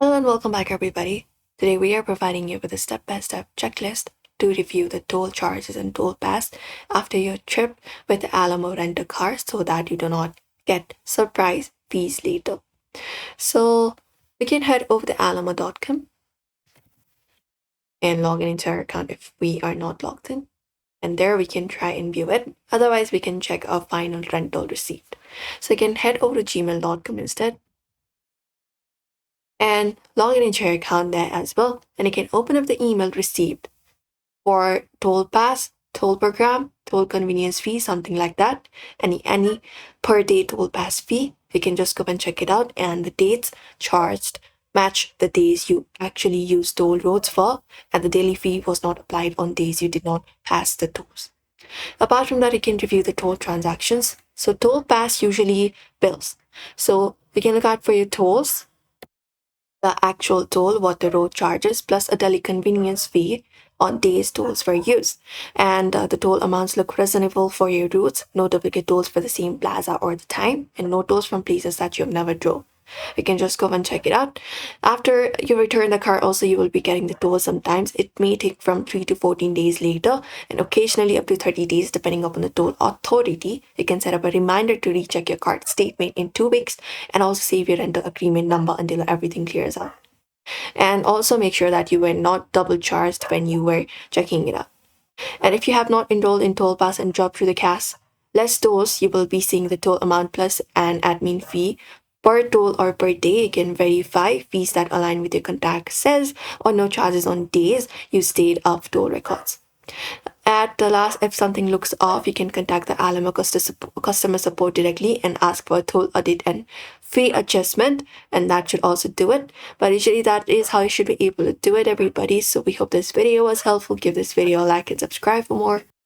Hello and welcome back, everybody. Today we are providing you with a step-by-step checklist to review the toll charges and toll pass after your trip with the Alamo rental car so that you do not get surprise fees later. So we can head over to alamo.com and log in into our account if we are not logged in. And there we can try and view it. Otherwise, we can check our final rental receipt. So you can head over to gmail.com instead and log in into your account there as well. And you can open up the email received for toll pass, toll program, toll convenience fee, something like that. Any per day toll pass fee. You can just go and check it out, and the dates charged match the days you actually use toll roads for, and the daily fee was not applied on days you did not pass the tolls. Apart from that, you can review the toll transactions. So toll pass usually bills. So you can look out for your tolls, the actual toll, what the road charges, plus a daily convenience fee on days tolls were used. And the toll amounts look reasonable for your routes, no duplicate tolls for the same plaza or the time, and no tolls from places that you have never drove. You can just go and check it out. After you return the car, also you will be getting the toll sometimes. It may take from 3 to 14 days later, and occasionally up to 30 days, depending upon the toll authority. You can set up a reminder to recheck your card statement in 2 weeks and also save your rental agreement number until everything clears out. And also make sure that you were not double charged when you were checking it out. And if you have not enrolled in Toll Pass and dropped through the CAS, less tolls, you will be seeing the toll amount plus an admin fee per toll or per day. You can verify fees that align with your contact says, or no charges on days you stayed off toll records. At the last, if something looks off, you can contact the Alamo customer support directly and ask for a toll audit and fee adjustment, and that should also do it. But usually, that is how you should be able to do it, everybody. So, we hope this video was helpful. Give this video a like and subscribe for more.